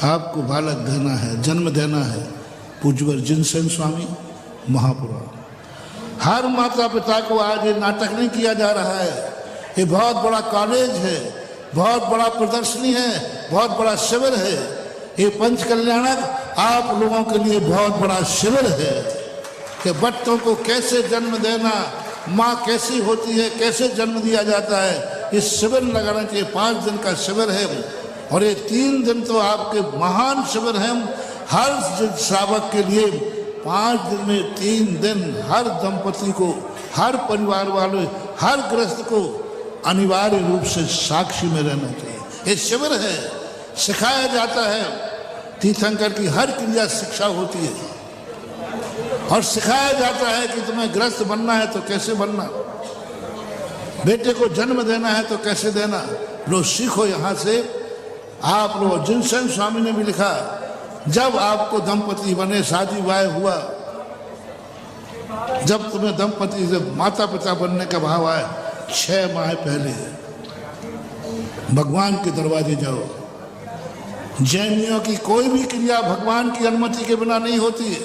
आपको बालक देना है, जन्म देना है। पूज्यवर जिनसेन स्वामी महापुरा। हर माता पिता को आज ये नाटक नहीं किया जा रहा है। ये बहुत बड़ा कॉलेज है, बहुत बड़ा प्रदर्शनी है, बहुत बड़ा शिविर है। ये पंच कल्याणक आप लोगों के लिए बहुत बड़ा शिविर है कि बच्चों को कैसे जन्म देना, माँ कैसी होती है, कैसे जन्म दिया जाता है। इस शिविर लगाना चाहिए। 5 दिन का शिविर है और ये 3 दिन तो आपके महान शिविर हैं। हर श्रावक के लिए 5 दिन में 3 दिन हर दंपति को, हर परिवार वाले, हर गृहस्थ को अनिवार्य रूप से साक्षी में रहना चाहिए। ये शिविर है, सिखाया जाता है। तीर्थंकर की हर क्रिया शिक्षा होती है और सिखाया जाता है कि तुम्हें गृहस्थ बनना है तो कैसे बनना, बेटे को जन्म देना है तो कैसे देना। लो सीखो यहाँ से। आप लोग जिनसेन स्वामी ने भी लिखा, जब आपको दंपति बने, शादी विवाह हुआ, जब तुम्हें दंपति से माता पिता बनने का भाव आए, 6 माह पहले भगवान के दरवाजे जाओ। जैनियों की कोई भी क्रिया भगवान की अनुमति के बिना नहीं होती है।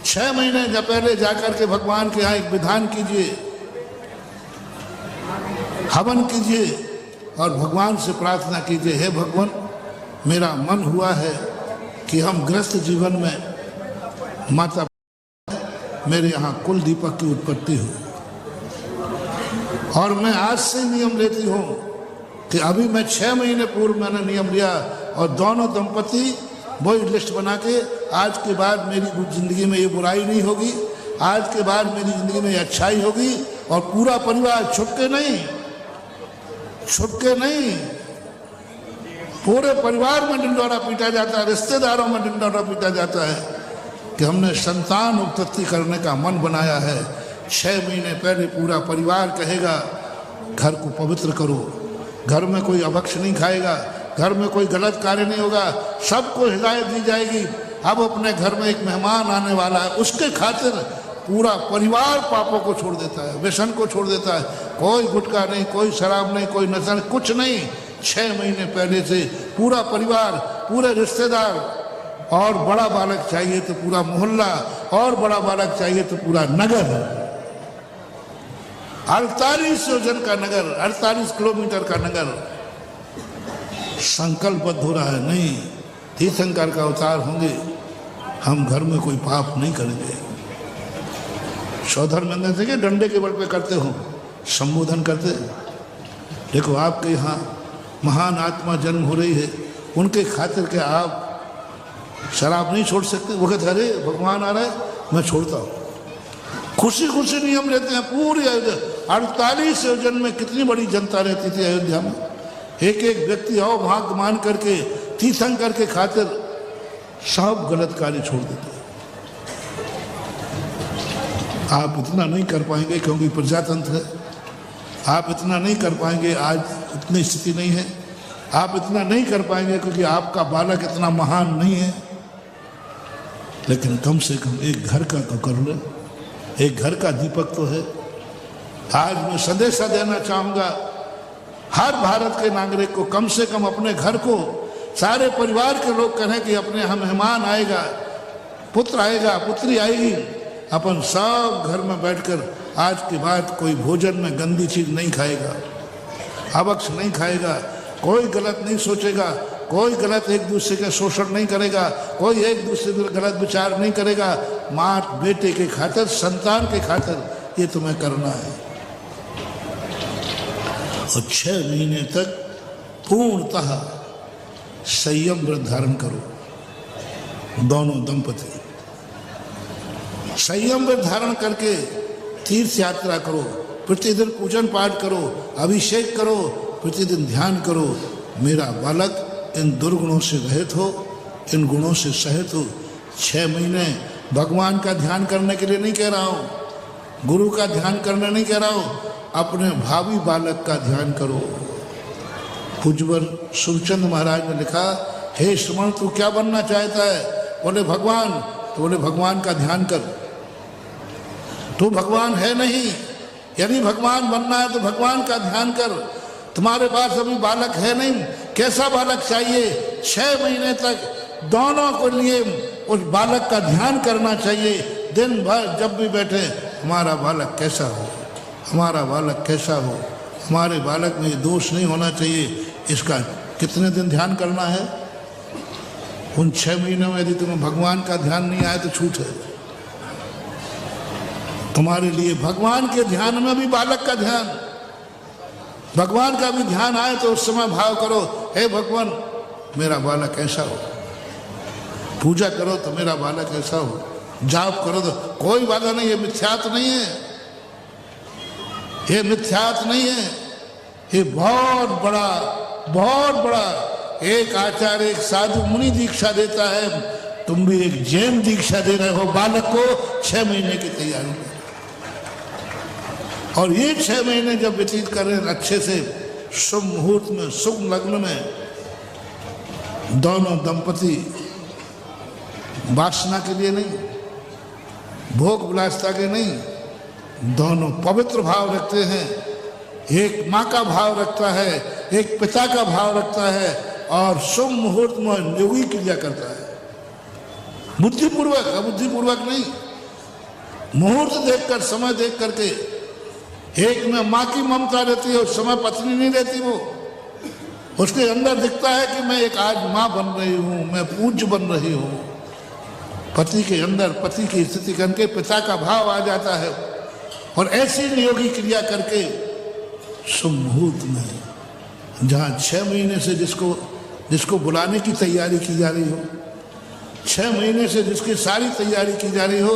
6 महीने जब पहले जाकर के भगवान के यहाँ एक विधान कीजिए, हवन कीजिए और भगवान से प्रार्थना कीजिए, हे भगवान, मेरा मन हुआ है कि हम गृहस्थ जीवन में माता मेरे यहाँ कुल दीपक की उत्पत्ति हो। और मैं आज से नियम लेती हूँ कि अभी मैं 6 महीने पूर्व मैंने नियम लिया और दोनों दंपति वही लिस्ट बना के, आज के बाद मेरी जिंदगी में ये बुराई नहीं होगी, आज के बाद मेरी जिंदगी में अच्छाई होगी। और पूरा परिवार छुपके नहीं, छुपके नहीं, पूरे परिवार में डिंडोरा पीटा जाता है, रिश्तेदारों में डिंडोरा पीटा जाता है कि हमने संतान उत्पत्ति करने का मन बनाया है। 6 महीने पहले पूरा परिवार कहेगा घर को पवित्र करो, घर में कोई अभक्ष नहीं खाएगा, घर में कोई गलत कार्य नहीं होगा, सबको हिदायत दी जाएगी। अब अपने घर में एक मेहमान आने वाला है, उसके खातिर पूरा परिवार पापों को छोड़ देता है, व्यसन को छोड़ देता है। कोई गुटखा नहीं, कोई शराब नहीं, कोई नशा नहीं, कुछ नहीं। 6 महीने पहले से पूरा परिवार, पूरे रिश्तेदार, और बड़ा बालक चाहिए तो पूरा मोहल्ला, और बड़ा बालक चाहिए तो पूरा नगर, 48 योजन का नगर, 48 किलोमीटर का नगर संकल्पबद्ध हो रहा है। नहीं, तीर्थंकर का अवतार होंगे, हम घर में कोई पाप नहीं करेंगे। सौधर मंदिर से डंडे के बल पे करते हो, संबोधन करते। देखो आपके यहाँ महान आत्मा जन्म हो रही है, उनके खातिर के आप शराब नहीं छोड़ सकते। वो कहते अरे भगवान आ रहा है, मैं छोड़ता हूँ। खुशी खुशी नियम लेते हैं। पूरी 48 योजन में कितनी बड़ी जनता रहती थी अयोध्या में। एक एक व्यक्ति आओ भाग मान करके तीर्थंकर के खातिर सब गलत कार्य छोड़ देते। आप इतना नहीं कर पाएंगे क्योंकि प्रजातंत्र है, आप इतना नहीं कर पाएंगे, आज इतनी स्थिति नहीं है। आप इतना नहीं कर पाएंगे क्योंकि आपका बालक इतना महान नहीं है। लेकिन कम से कम एक घर का तो कर लो, एक घर का दीपक तो है। आज मैं संदेशा देना चाहूँगा हर भारत के नागरिक को, कम से कम अपने घर को, सारे परिवार के लोग कहें कि अपने यहाँ मेहमान आएगा, पुत्र आएगा, पुत्री आएगी, अपन सब घर में बैठकर आज के बाद कोई भोजन में गंदी चीज नहीं खाएगा, अभक्ष नहीं खाएगा, कोई गलत नहीं सोचेगा, कोई गलत एक दूसरे का शोषण नहीं करेगा, कोई एक दूसरे पर गलत विचार नहीं करेगा। माँ बेटे के खातिर, संतान के खातिर ये तुम्हें करना है। और 6 महीने तक पूर्णतः संयम व्रत धारण करो। दोनों दंपति संयम व्रत धारण करके तीर्थ यात्रा करो, प्रतिदिन पूजन पाठ करो, अभिषेक करो, प्रतिदिन ध्यान करो। मेरा बालक इन दुर्गुणों से रहित हो, इन गुणों से सहित हो। 6 महीने भगवान का ध्यान करने के लिए नहीं कह रहा हूँ, गुरु का ध्यान करने नहीं कह रहा हूँ, अपने भावी बालक का ध्यान करो। पूज्यवर सुखचंद महाराज ने लिखा, हे श्रमण तू क्या बनना चाहता है? बोले भगवान। तो बोले भगवान का ध्यान कर। तू भगवान है नहीं, यदि भगवान बनना है तो भगवान का ध्यान कर। तुम्हारे पास अभी बालक है नहीं, कैसा बालक चाहिए? 6 महीने तक दोनों को लिए उस बालक का ध्यान करना चाहिए। दिन भर जब भी बैठे, हमारा बालक कैसा हो, हमारा बालक कैसा हो, हमारे बालक में दोष नहीं होना चाहिए। इसका कितने दिन ध्यान करना है? उन 6 महीनों में यदि तुम्हें भगवान का ध्यान नहीं आए तो छूट है। तुम्हारे लिए भगवान के ध्यान में भी बालक का ध्यान, भगवान का भी ध्यान आए तो उस समय भाव करो, हे भगवान मेरा बालक ऐसा हो। पूजा करो तो मेरा बालक ऐसा हो, जाप करो तो कोई बाधा नहीं। ये मिथ्यात्व नहीं है, ये मिथ्यात्व नहीं है, ये बहुत बड़ा एक आचार्य, एक साधु मुनि दीक्षा देता है, तुम भी एक जैन दीक्षा दे रहे हो बालक को 6 महीने की तैयारी में। और ये 6 महीने जब व्यतीत करें अच्छे से, शुभ मुहूर्त में, शुभ लग्न में, दोनों दंपति वासना के लिए नहीं, भोग विलासता के नहीं, दोनों पवित्र भाव रखते हैं। एक माँ का भाव रखता है, एक पिता का भाव रखता है, और शुभ मुहूर्त में योगी क्रिया करता है, बुद्धिपूर्वक, अबुद्धिपूर्वक नहीं। मुहूर्त देखकर, समय देख करके, एक में माँ की ममता रहती है, उस समय पत्नी नहीं रहती। वो उसके अंदर दिखता है कि मैं एक आज माँ बन रही हूँ, मैं पूज्य बन रही हूँ। पति के अंदर पति की स्थिति करके पिता का भाव आ जाता है। और ऐसी नियोगी क्रिया करके शुभ मुहूर्त में, जहाँ 6 महीने से जिसको बुलाने की तैयारी की जा रही हो, 6 महीने से जिसकी सारी तैयारी की जा रही हो,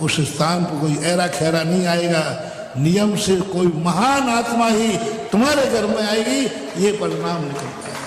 उस स्थान पर कोई ऐरा खैरा नहीं आएगा। नियम से कोई महान आत्मा ही तुम्हारे घर में आएगी, ये परिणाम निकलता है।